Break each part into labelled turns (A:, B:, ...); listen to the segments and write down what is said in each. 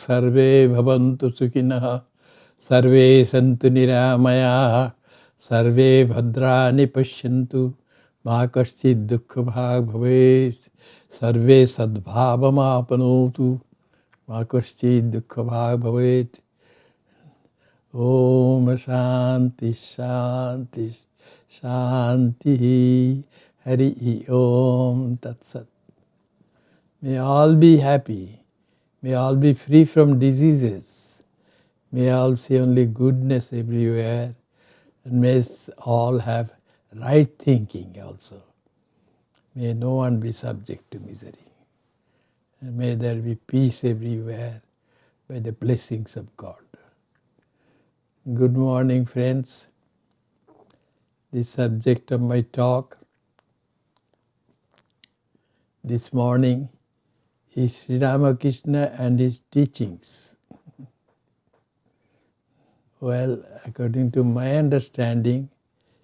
A: sarve bhavantu sukhinah, sarve santu niramayah, sarve bhadrani pashyantu, ma kaschid dukkha bhag bhavet, sarve sadbhavam apanotu, ma kaschid dukkha bhag bhavet. Om Shanti Shanti Shanti. Hari Om Tat Sat. May all be happy. May all be free from diseases. May all see only goodness everywhere. And may all have right thinking also. May no one be subject to misery. And may there be peace everywhere by the blessings of God. Good morning, friends. The subject of my talk this morning is Sri Ramakrishna and his teachings. Well, according to my understanding,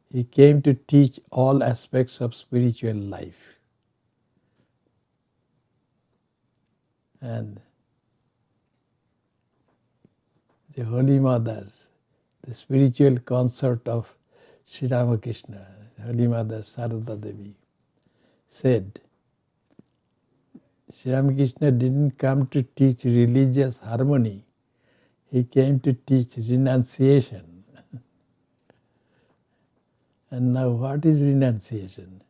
A: he came to teach all aspects of spiritual life. And the Holy Mothers, the spiritual consort of Sri Ramakrishna, Holy Mother Sarada Devi, said, Sri Ramakrishna didn't come to teach religious harmony. He came to teach renunciation. And now what is renunciation?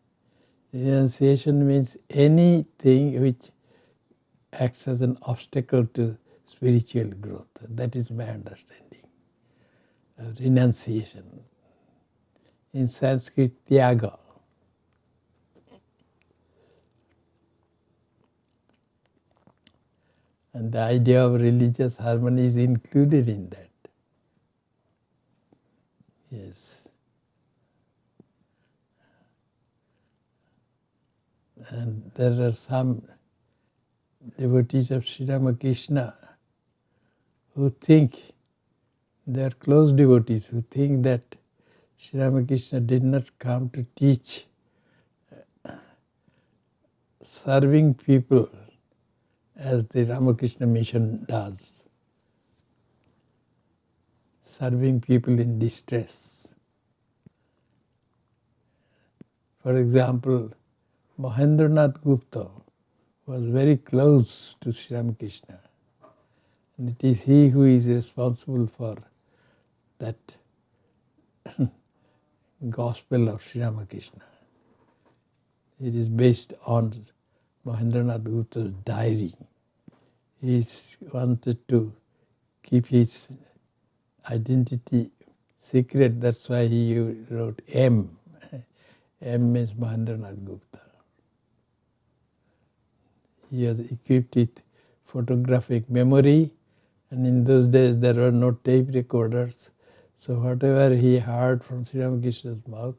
A: Renunciation means anything which acts as an obstacle to spiritual growth. That is my understanding of renunciation. In Sanskrit, tyaga. And the idea of religious harmony is included in that. Yes. And there are some devotees of Sri Ramakrishna who think, they are close devotees, who think that Sri Ramakrishna did not come to teach serving people as the Ramakrishna mission does. Serving people in distress. For example, Mahendranath Gupta was very close to Sri Ramakrishna. And it is he who is responsible for that gospel of Sri Ramakrishna. It is based on Mahendranath Gupta's diary. He wanted to keep his identity secret, that's why he wrote M. M means Mahendranath Gupta. He was equipped with photographic memory, and in those days there were no tape recorders. So whatever he heard from Sri Ramakrishna's mouth,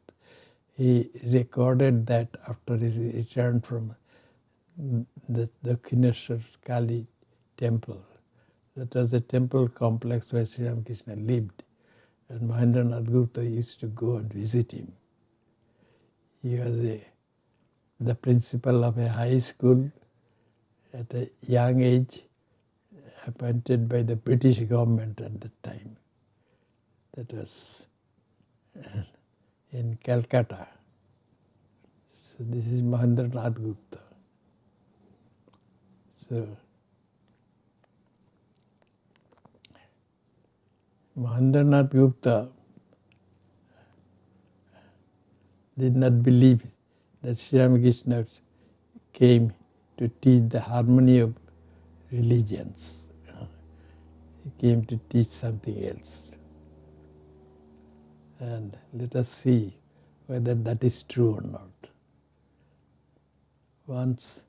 A: he recorded that after his return from the Dakshineshwar Kali temple. That was a temple complex where Sri Ramakrishna lived, and Mahendranath Gupta used to go and visit him. He was the principal of a high school at a young age, appointed by the British government at that time. That was in Calcutta. So this is Mahendranath Gupta. So Mahendranath Gupta did not believe that Sri Ramakrishna came to teach the harmony of religions. He came to teach something else. And let us see whether that is true or not. Once,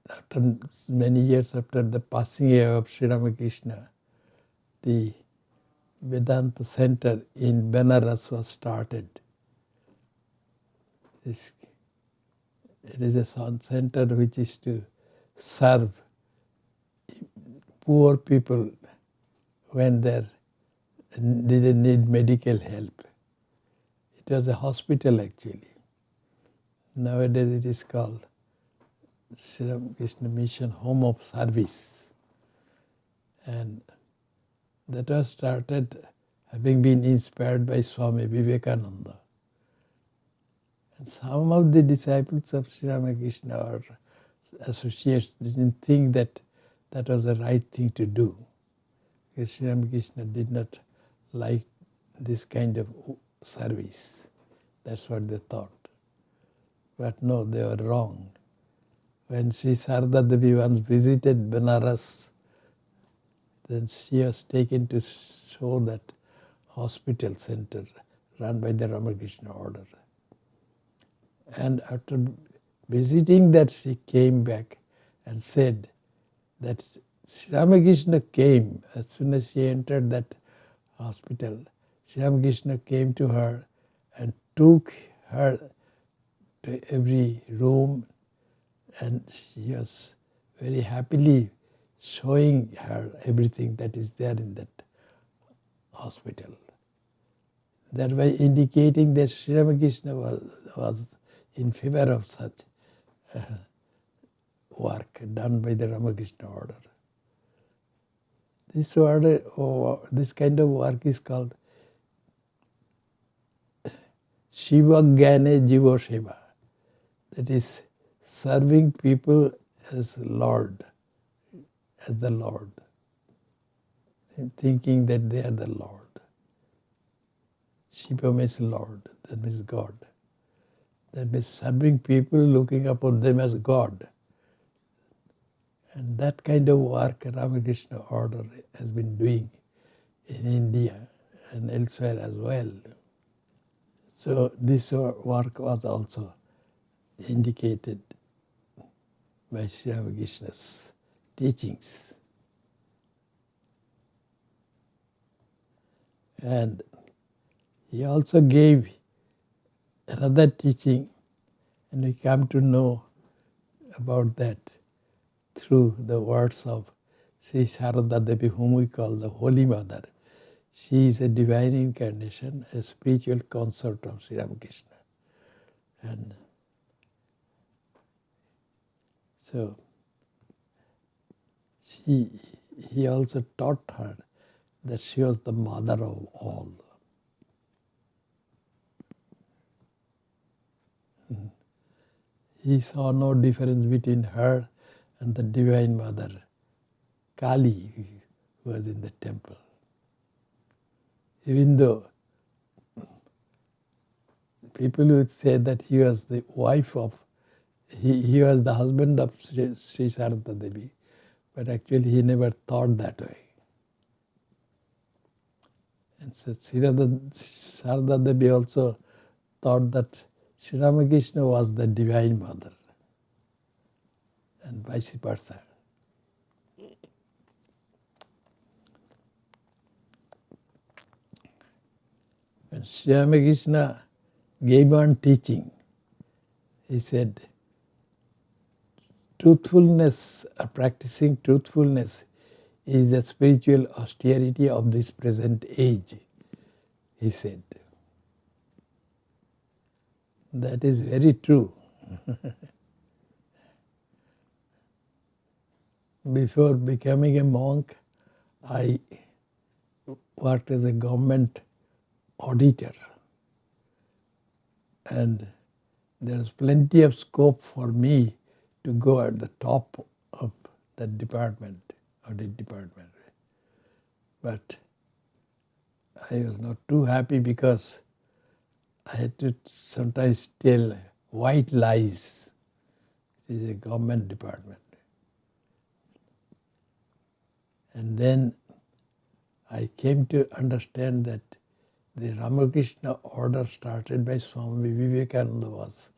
A: after many years after the passing away of Sri Ramakrishna, the Vedanta Center in Benares was started. It is a center which is to serve poor people when they didn't need medical help. It was a hospital actually. Nowadays it is called Sri Ramakrishna Mission Home of Service. And that was started having been inspired by Swami Vivekananda. And some of the disciples of Sri Ramakrishna or associates didn't think that that was the right thing to do, because Sri Ramakrishna did not like this kind of service. That's what they thought. But no, they were wrong. When Sri Sarada Devi once visited Benares, then she was taken to show that hospital center run by the Ramakrishna Order. And after visiting that, she came back and said that Sri Ramakrishna came, as soon as she entered that hospital, Sri Ramakrishna came to her and took her to every room, and she was very happily showing her everything that is there in that hospital. Thereby indicating that Sri Ramakrishna was in favor of such work done by the Ramakrishna Order. This order, this kind of work is called Shiva Gyane Jiva Seva. That is, serving people as Lord, as the Lord, and thinking that they are the Lord. Shiva means Lord, that means God. That means serving people, looking upon them as God. And that kind of work Ramakrishna Order has been doing in India and elsewhere as well. So this work was also indicated by Sri Ramakrishna's teachings. And he also gave another teaching, and we come to know about that through the words of Sri Sarada Devi, whom we call the Holy Mother. She is a divine incarnation, a spiritual consort of Sri Ramakrishna. And so he also taught her that she was the mother of all. He saw no difference between her and the Divine Mother, Kali, who was in the temple. Even though people would say that he was the wife of, he was the husband of Sri Sarada Devi, but actually he never thought that way. And so Sarada Devi also thought that Sri Ramakrishna was the Divine Mother, and vice versa. When Sri Ramakrishna gave on teaching, he said, truthfulness, practicing truthfulness is the spiritual austerity of this present age, he said. That is very true. Before becoming a monk, I worked as a government auditor. And there's plenty of scope for me to go at the top of that department, audit department. But I was not too happy because I had to sometimes tell white lies. It is a government department. And then I came to understand that the Ramakrishna Order started by Swami Vivekananda was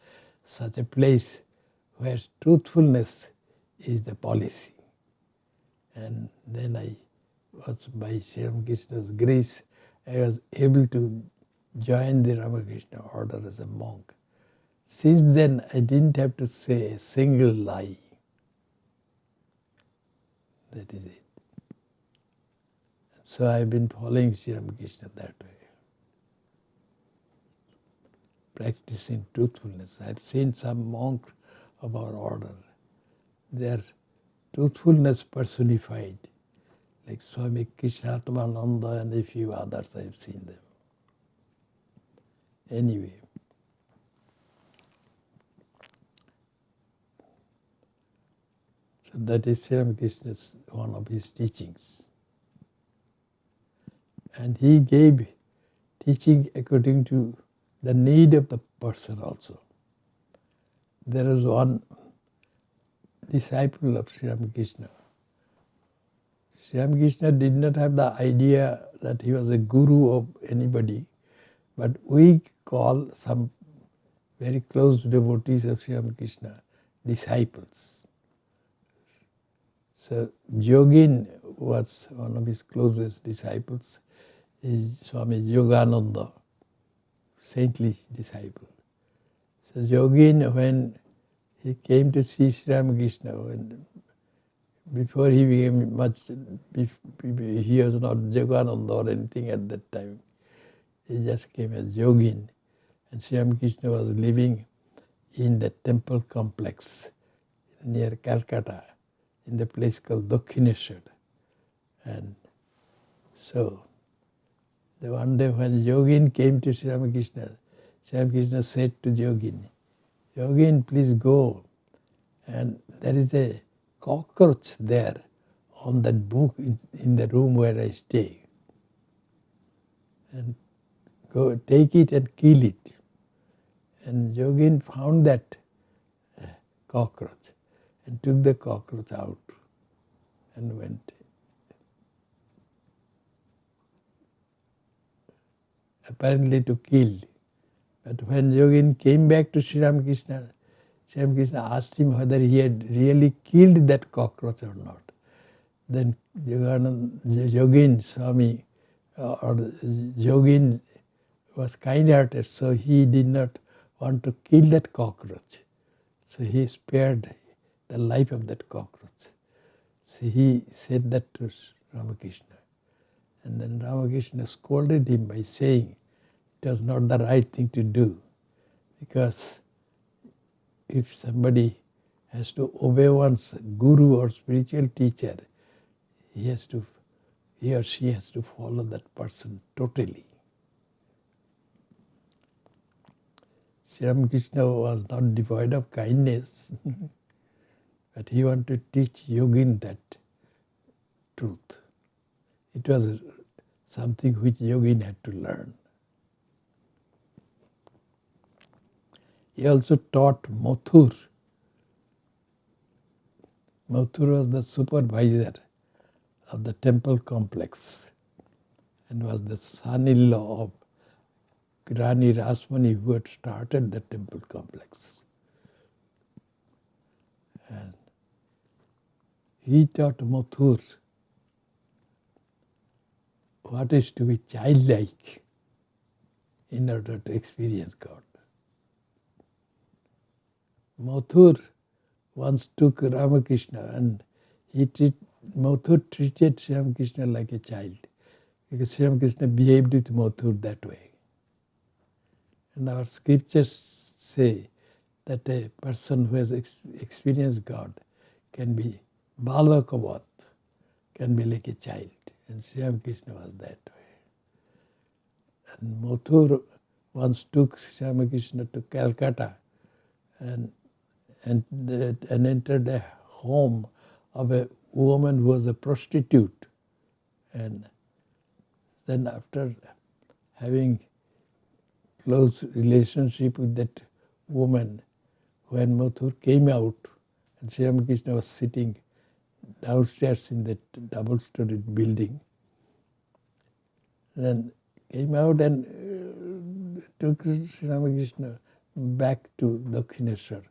A: such a place where truthfulness is the policy. And then I was, by Sri Ramakrishna's grace, I was able to join the Ramakrishna Order as a monk. Since then, I didn't have to say a single lie. That is it. So I've been following Sri Ramakrishna that way, practicing truthfulness. I've seen some monks of our order. Their truthfulness personified. like Swami Krishnatmananda and a few others. I have seen them. Anyway, so that is Sri Ramakrishna's one of his teachings. And he gave teaching according to the need of the person also. There was one disciple of Sri Ramakrishna. Sri Ramakrishna did not have the idea that he was a guru of anybody, but we call some very close devotees of Sri Ramakrishna disciples. So Yogin was one of his closest disciples, is Swami Yogananda, saintly disciple. So Yogin, when he came to see Sri Ramakrishna, before he became much, he was not Yogananda or anything at that time. He just came as Yogin. And Sri Ramakrishna was living in the temple complex near Calcutta, in the place called Dakshineshwar. And so, the one day when Yogin came to Sri Ramakrishna said to Yogin, "Yogin, please go. And there is a cockroach there on that book in the room where I stay. And go take it and kill it." And Yogin found that cockroach and took the cockroach out and went. Apparently to kill. But when Yogin came back to Sri Ramakrishna asked him whether he had really killed that cockroach or not. Then Yogin Swami or Yogin was kind-hearted, so he did not want to kill that cockroach. So he spared the life of that cockroach. So he said that to Ramakrishna. And then Ramakrishna scolded him by saying it was not the right thing to do, because if somebody has to obey one's guru or spiritual teacher, he or she has to follow that person totally. Sri Ramakrishna was not devoid of kindness, but he wanted to teach Yogin that truth. It was something which Yogin had to learn. He also taught Mathur. Mathur was the supervisor of the temple complex and was the son-in-law of Rani Rasmani, who had started the temple complex. And he taught Mathur what is to be childlike in order to experience God. Mathur once took Ramakrishna and Mathur treated Sri Ramakrishna like a child, because Sri Ramakrishna behaved with Mathur that way. And our scriptures say that a person who has experienced God can be balakavat, can be like a child. And Sri Ramakrishna was that way. And Mathur once took Sri Ramakrishna to Calcutta and entered a home of a woman who was a prostitute. And then after having close relationship with that woman, when Mathur came out and Sri Ramakrishna was sitting downstairs in that double-storied building, then came out and took Sri Ramakrishna back to Dakshineshwar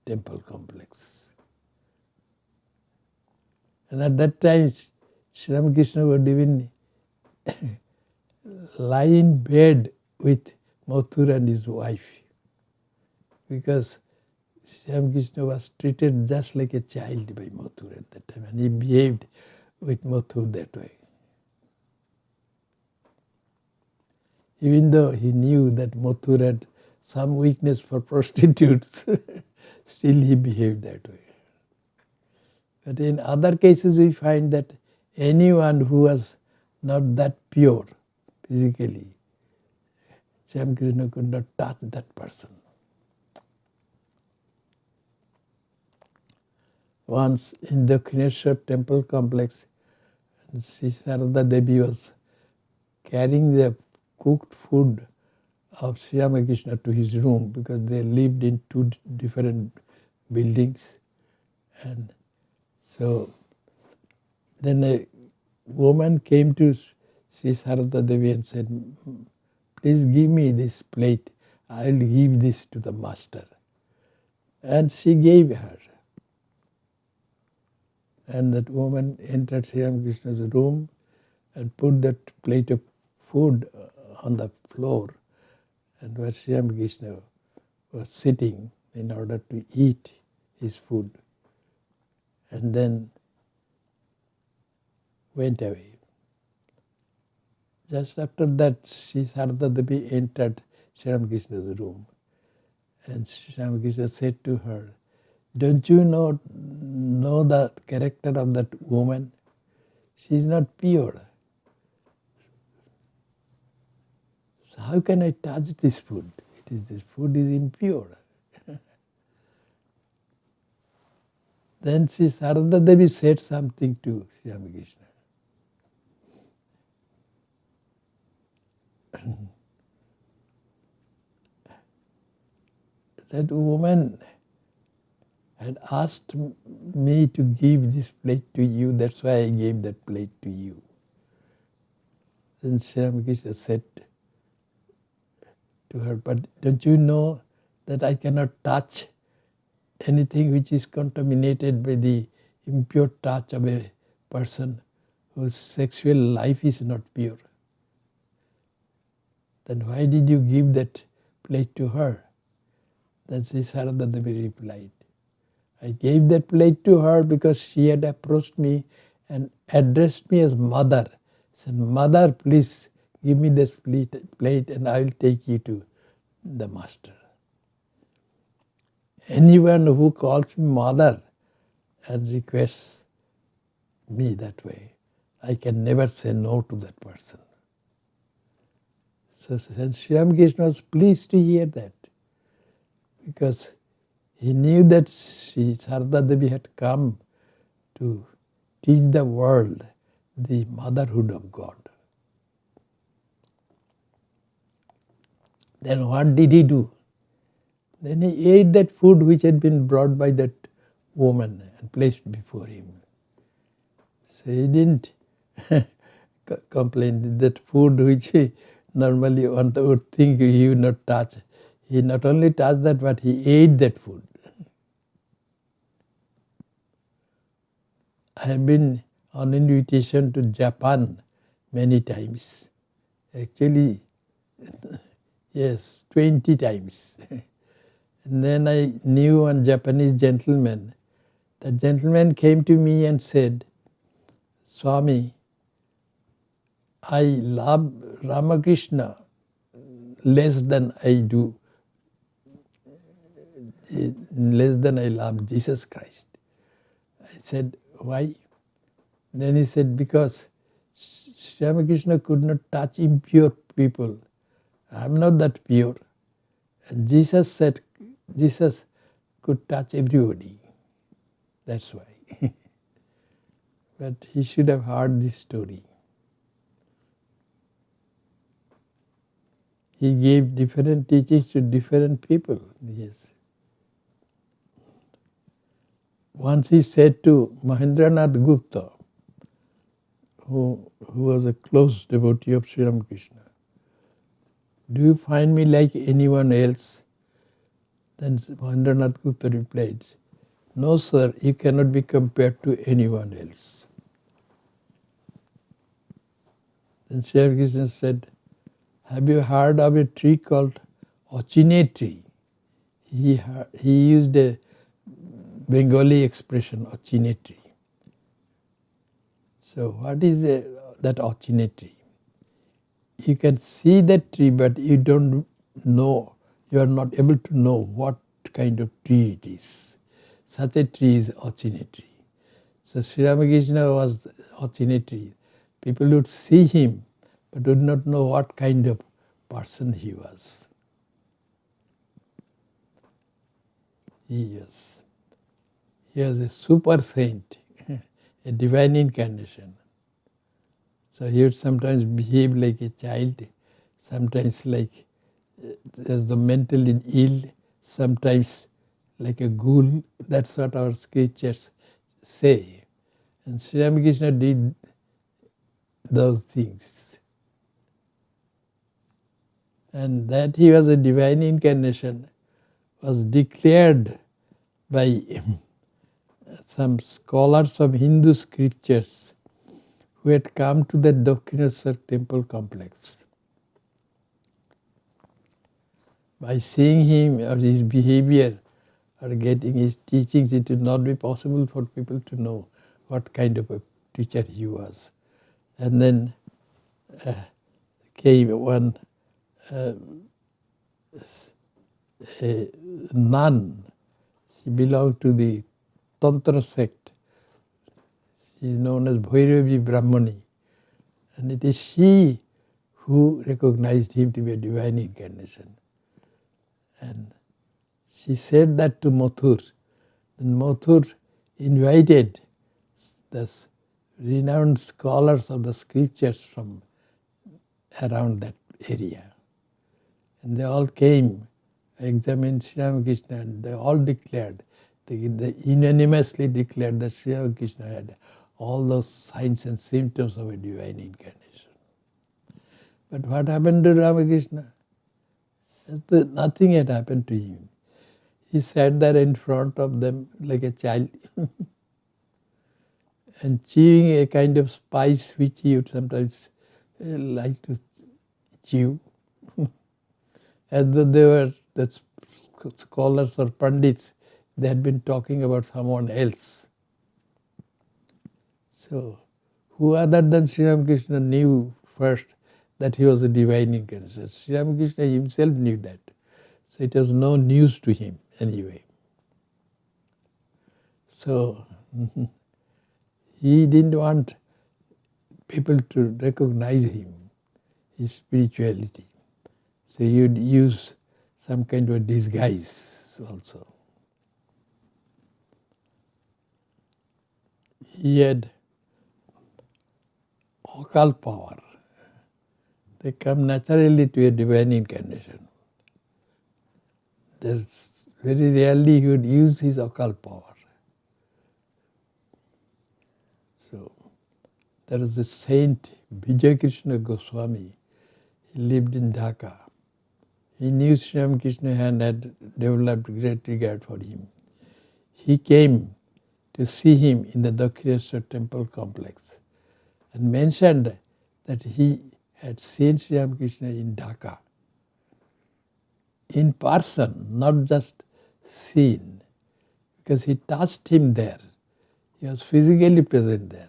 A: temple complex. And at that time, Sri Ramakrishna would even lie in bed with Mathur and his wife, because Sri Ramakrishna was treated just like a child by Mathur at that time, and he behaved with Mathur that way. Even though he knew that Mathur had some weakness for prostitutes, still he behaved that way. But in other cases we find that anyone who was not that pure physically, Sri Ramakrishna could not touch that person. Once in the Dakhineshwar temple complex, Sri Sarada Devi was carrying the cooked food of Sri Ramakrishna to his room because they lived in two different buildings. And so then a woman came to Sri Sarada Devi and said, please give me this plate, I will give this to the master. And she gave her. And that woman entered Sri Ramakrishna's room and put that plate of food on the floor, and where Sri Ramakrishna was sitting in order to eat his food, and then went away. Just after that, Sri Sarada Devi entered Sri Ramakrishna's room, and Sri Ramakrishna said to her, don't you know the character of that woman? She is not pure. So how can I touch this food? This food is impure. Then Sri Sarada Devi said something to Sri Ramakrishna. That woman had asked me to give this plate to you, that's why I gave that plate to you. Then Sri Ramakrishna said to her, but don't you know that I cannot touch anything which is contaminated by the impure touch of a person whose sexual life is not pure? Then why did you give that plate to her? Then Sri Sarada Devi replied, I gave that plate to her because she had approached me and addressed me as mother. Said, mother, please give me this plate and I will take you to the master. Anyone who calls me mother and requests me that way, I can never say no to that person. So Sri Ramakrishna was pleased to hear that, because he knew that Sri Sarada Devi had come to teach the world the motherhood of God. Then what did he do? Then he ate that food which had been brought by that woman and placed before him. So he didn't complain that food which he normally one would think he would not touch. He not only touched that, but he ate that food. I have been on invitation to Japan many times. Actually, yes, 20 times. And then I knew one Japanese gentleman. That gentleman came to me and said, Swami, I love Ramakrishna less than I love Jesus Christ. I said, why? Then he said, because Sri Ramakrishna could not touch impure people. I am not that pure. And Jesus said, Jesus could touch everybody. That's why. But he should have heard this story. He gave different teachings to different people. Yes. Once he said to Mahendranath Gupta, who was a close devotee of Sri Ramakrishna, do you find me like anyone else? Then Mahendranath Gupta replied, no sir, you cannot be compared to anyone else. Then Sri Ramakrishna said, have you heard of a tree called ochine tree? He used a Bengali expression, ochine tree. So what is that ochine tree? You can see that tree, but you don't know, you are not able to know what kind of tree it is. Such a tree is ochine tree. So Sri Ramakrishna was oscillatory. People would see him but would not know what kind of person he was. He was a super saint, a divine incarnation. So he would sometimes behave like a child, sometimes like as the mentally ill, sometimes like a ghoul. That's what our scriptures say. And Sri Ramakrishna did those things. And that he was a divine incarnation was declared by some scholars of Hindu scriptures who had come to the Dakshineshwar temple complex. By seeing him or his behavior or getting his teachings, it would not be possible for people to know what kind of a teacher he was. And then came one a nun. She belonged to the Tantra sect. She is known as Bhairavi Brahmani. And it is she who recognized him to be a divine incarnation. And she said that to Mathur. And Mathur invited the renowned scholars of the scriptures from around that area. And they all came, examined Sri Ramakrishna, and they all declared, they unanimously declared that Sri Ramakrishna had all those signs and symptoms of a divine incarnation. But what happened to Ramakrishna? Nothing had happened to him. He sat there in front of them like a child and chewing a kind of spice which he would sometimes like to chew, as though they were the scholars or pandits. They had been talking about someone else. So, who other than Sri Ramakrishna knew first that he was a divine incarnation? Sri Ramakrishna himself knew that. So it was no news to him anyway. So he didn't want people to recognize him, his spirituality. So he would use some kind of a disguise also. He had occult power. They come naturally to a divine incarnation. There's very rarely he would use his occult power. So there was a saint, Vijay Krishna Goswami. He lived in Dhaka. He knew Sri Ramakrishna and had developed great regard for him. He came to see him in the Dakshineshwar temple complex and mentioned that he had seen Sri Ramakrishna in Dhaka, in person, not just seen, because he touched him there. He was physically present there.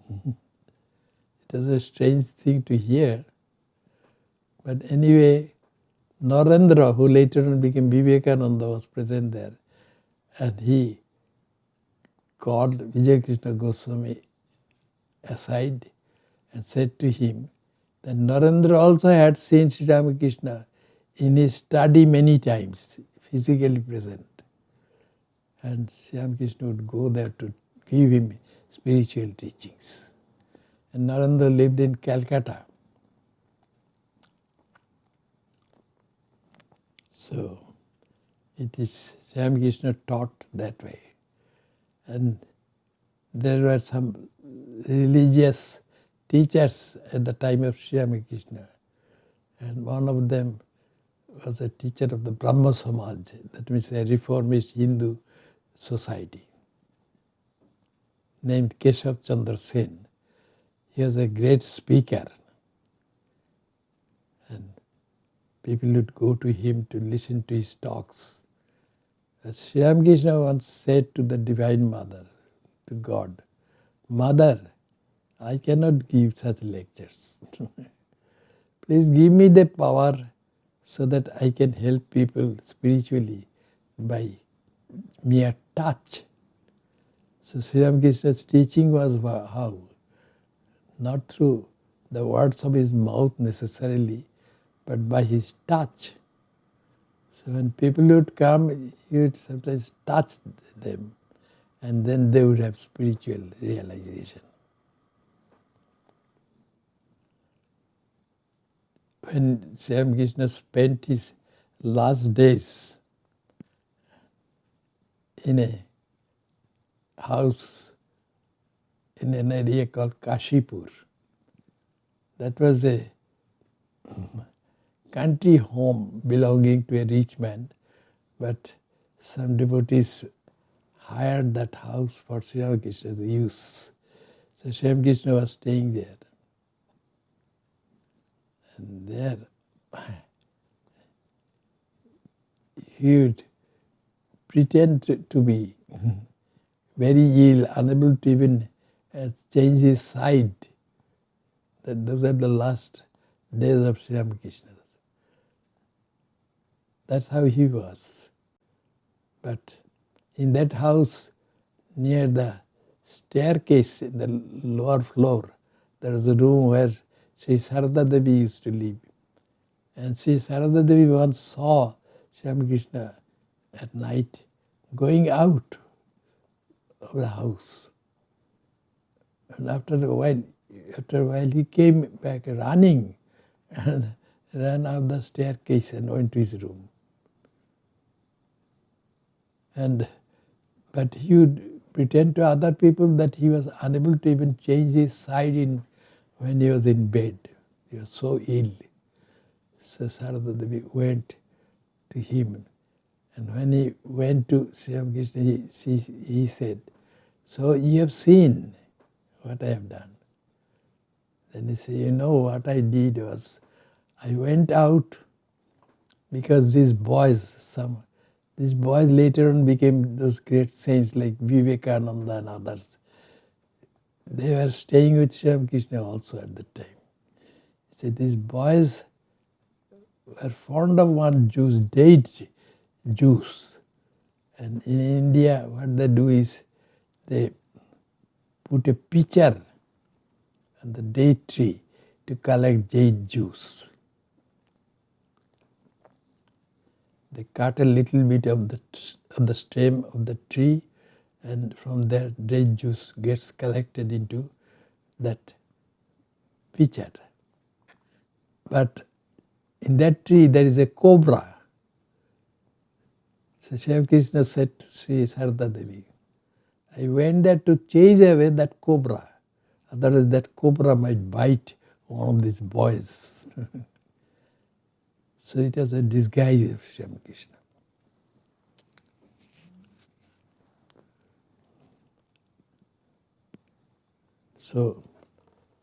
A: It was a strange thing to hear. But anyway, Narendra, who later on became Vivekananda, was present there. And he called Vijay Krishna Goswami aside and said to him that Narendra also had seen Sri Ramakrishna in his study many times, physically present. And Sri Ramakrishna would go there to give him spiritual teachings. And Narendra lived in Calcutta. So it is Sri Ramakrishna taught that way. And there were some religious teachers at the time of Sri Ramakrishna. And one of them was a teacher of the Brahma Samaj, that means a reformist Hindu society, named Keshav Chandra Sen. He was a great speaker. And people would go to him to listen to his talks. As Sri Ramakrishna once said to the Divine Mother, to God, Mother, I cannot give such lectures. Please give me the power so that I can help people spiritually by mere touch. So Sri Ramakrishna's teaching was how? Not through the words of his mouth necessarily, but by his touch. So when people would come, he would sometimes touch them, and then they would have spiritual realization. When Sri Ramakrishna spent his last days in a house in an area called Kashipur, that was a country home belonging to a rich man, but some devotees hired that house for Sri Ramakrishna's use. So Sri Ramakrishna was staying there. And there he would pretend to be very ill, unable to even change his side. Those are the last days of Sri Ramakrishna. That's how he was. But in that house, near the staircase in the lower floor, there was a room where Sri Sarada Devi used to live. And Sri Sarada Devi once saw Sri Ramakrishna at night going out of the house. And after a while he came back running and ran up the staircase and went to his room. But he would pretend to other people that he was unable to even change his side when he was in bed. He was so ill. So Sarada Devi went to him. And when he went to Sri Ramakrishna, he said, "So you have seen what I have done." Then he said, "You know what I did was, I went out because these boys later on became those great saints like Vivekananda and others. They were staying with Sri Ramakrishna also at the time. He said these boys were fond of one juice, date juice. And in India what they do is they put a pitcher on the date tree to collect date juice. They cut a little bit of the stem of the tree, and from there date juice gets collected into that pitcher. But in that tree there is a cobra. So Sri Ramakrishna said to Sri Sarada Devi, "I went there to chase away that cobra. Otherwise that cobra might bite one of these boys." So it was a disguise of Sri Ramakrishna. So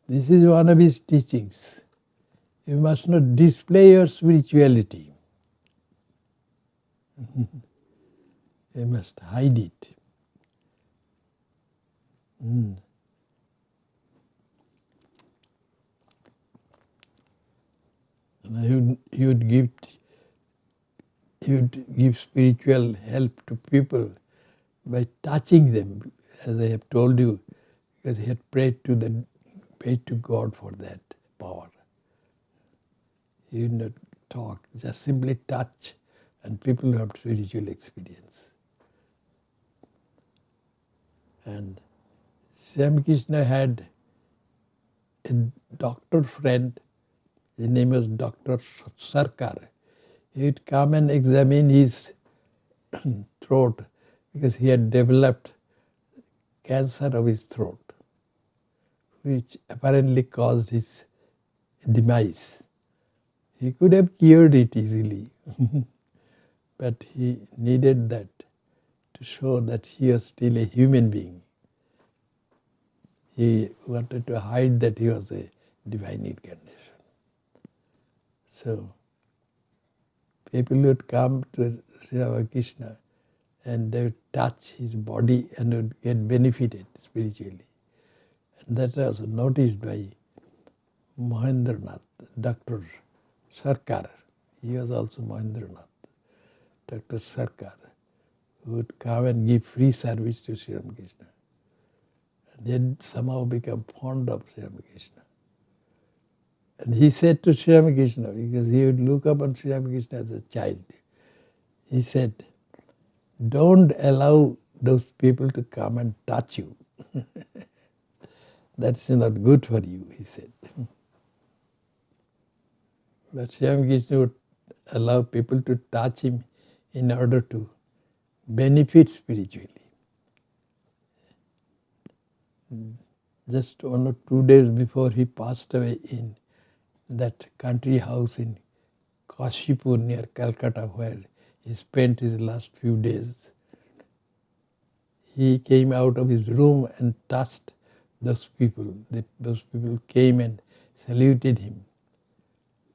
A: this is one of his teachings. You must not display your spirituality. You must hide it. And he would give spiritual help to people by touching them, as I have told you, because he had prayed to God for that power. He would not talk, just simply touch, and people have spiritual experience. And Sri Ramakrishna had a doctor friend. His name was Dr. Sarkar. He would come and examine his throat because he had developed cancer of his throat, which apparently caused his demise. He could have cured it easily, but he needed that to show that he was still a human being. He wanted to hide that he was a divine incarnation. So people would come to Sri Ramakrishna and they would touch his body and would get benefited spiritually. And that was noticed by Mahendranath, Dr. Sarkar. He was also Mahendranath, Dr. Sarkar, who would come and give free service to Sri Ramakrishna. They had somehow become fond of Sri Ramakrishna. And he said to Sri Ramakrishna, because he would look upon Sri Ramakrishna as a child, he said, don't allow those people to come and touch you. That's not good for you, he said. But Sri Ramakrishna would allow people to touch him in order to benefit spiritually. Just 1 or 2 days before he passed away in that country house in Kashipur near Calcutta, where he spent his last few days, he came out of his room and touched those people. Those people came and saluted him.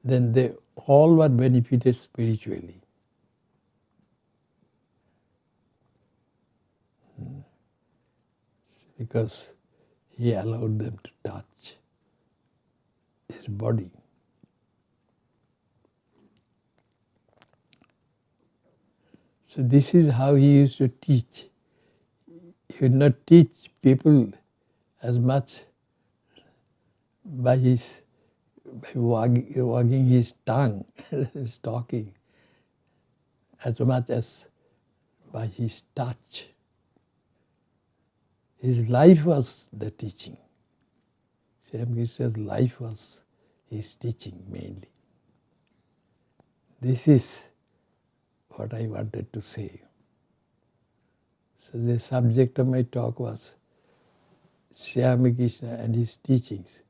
A: Then they all were benefited spiritually. Because he allowed them to touch his body. So this is how he used to teach. He would not teach people as much by wagging his tongue, his talking, as much as by his touch. His life was the teaching. Sri Ramakrishna's life was his teaching mainly. This is what I wanted to say. So the subject of my talk was Sri Ramakrishna and his teachings.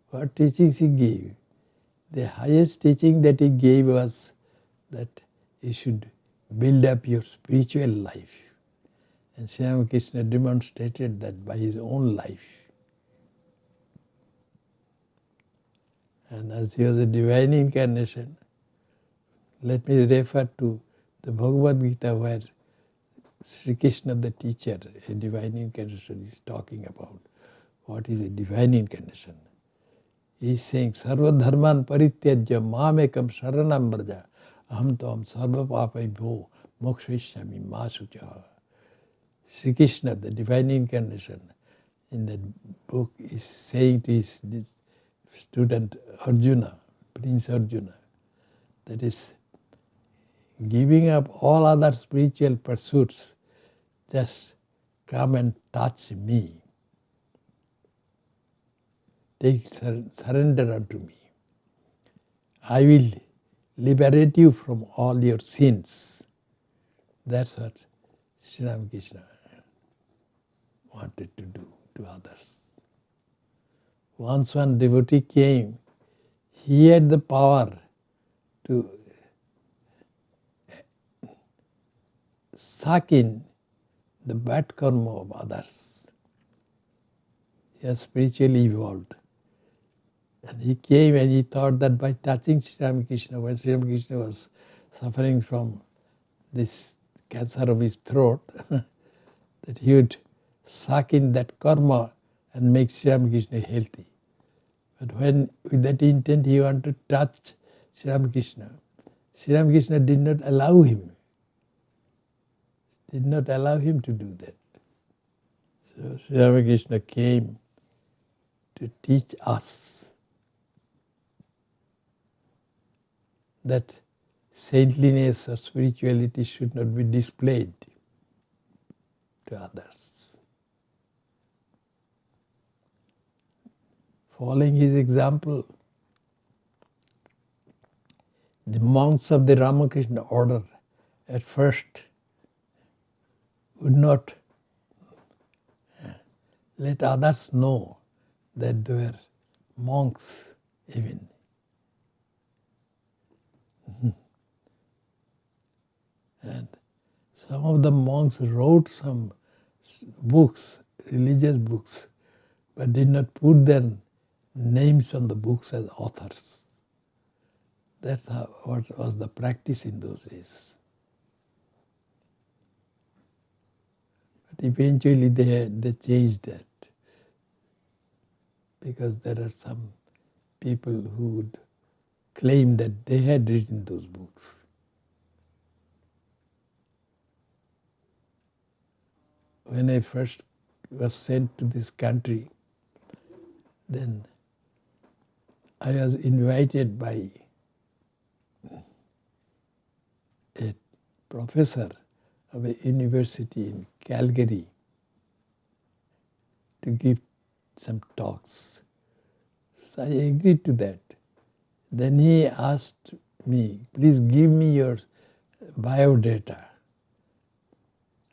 A: What teachings he gave? The highest teaching that he gave was that you should build up your spiritual life. And Sri Ramakrishna demonstrated that by his own life. And as he was a divine incarnation, let me refer to the Bhagavad Gita, where Sri Krishna, the teacher, a divine incarnation, is talking about what is a divine incarnation. He is saying, Sarva dharman parityajya mamekam sharanam braja aham toam sarva papabhyo mokshishyami ma sucha. Sri Krishna, the divine incarnation, in that book is saying to his student Arjuna, Prince Arjuna, that is, giving up all other spiritual pursuits, just come and touch me. Surrender unto me. I will liberate you from all your sins. That's what Sri Ramakrishna wanted to do to others. Once one devotee came, he had the power to suck in the bad karma of others. He was spiritually evolved. And he came and he thought that by touching Sri Ramakrishna, when Sri Ramakrishna was suffering from this cancer of his throat, that he would suck in that karma and make Sri Ramakrishna healthy. But when with that intent he wanted to touch Sri Ramakrishna did not allow him. Did not allow him to do that. So Sri Ramakrishna came to teach us that saintliness or spirituality should not be displayed to others. Following his example, the monks of the Ramakrishna Order at first would not let others know that they were monks even. And some of the monks wrote some books, religious books, but did not put their names on the books as authors. That's what was the practice in those days. But eventually they changed that, because there are some people who would claim that they had written those books. When I first was sent to this country, then I was invited by a professor of a university in Calgary to give some talks. So I agreed to that. Then he asked me, please give me your biodata.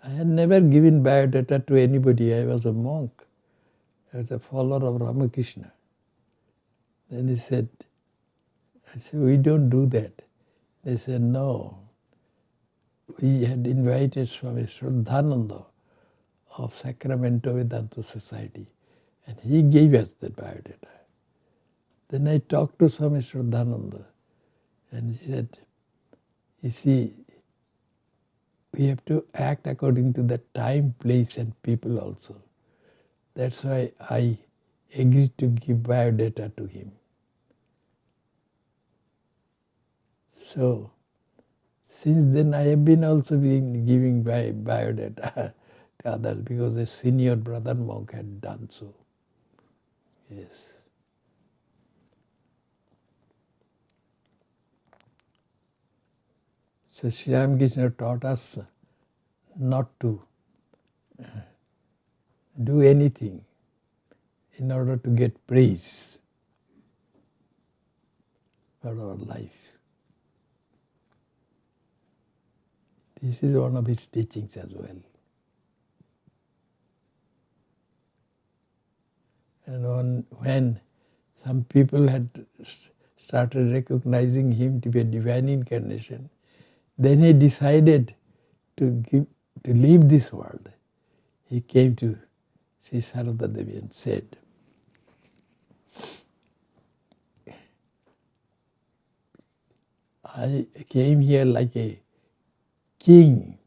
A: I had never given biodata to anybody. I was a monk. I was a follower of Ramakrishna. Then he said, I said, we don't do that. They said, no. We had invited Swami Shraddhananda of Sacramento Vedanta Society, and he gave us the biodata. Then I talked to Swami Shraddhananda, and he said, you see, we have to act according to the time, place, and people also. That's why I agreed to give biodata to him. So, since then I have been also giving biodata to others because a senior brother monk had done so. Yes. So Sri Ramakrishna taught us not to do anything in order to get praise for our life. This is one of his teachings as well. And when some people had started recognizing him to be a divine incarnation, then he decided to leave this world. He came to Sri Sarada Devi and said, I came here like a king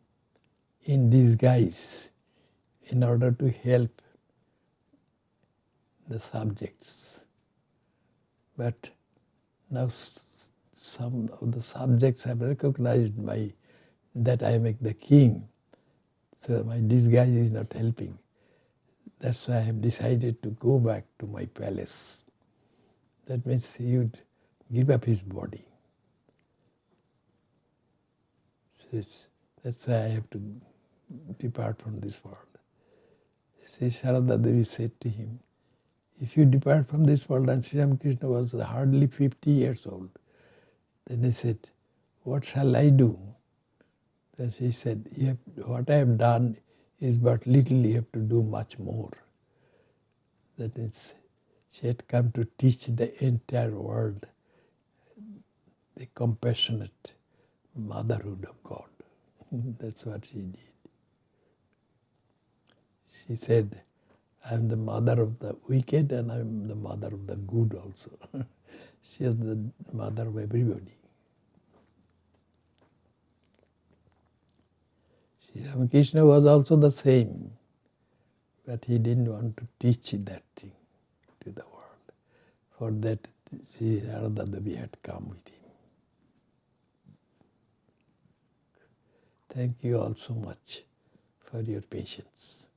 A: in disguise in order to help the subjects. But now some of the subjects have recognized that I am the king, so my disguise is not helping. That's why I have decided to go back to my palace. That means he would give up his body. So that's why I have to depart from this world. Sri Sarada Devi said to him, if you depart from this world, and Sri Ramakrishna was hardly 50 years old, then he said, what shall I do? Then she said, what I have done is but little, you have to do much more. That means she had come to teach the entire world the compassionate motherhood of God. That's what she did. She said, I am the mother of the wicked and I am the mother of the good also. She is the mother of everybody. Sri Ramakrishna was also the same, but he didn't want to teach that thing to the world. For that, Sri Sarada Devi had come with him. Thank you all so much for your patience.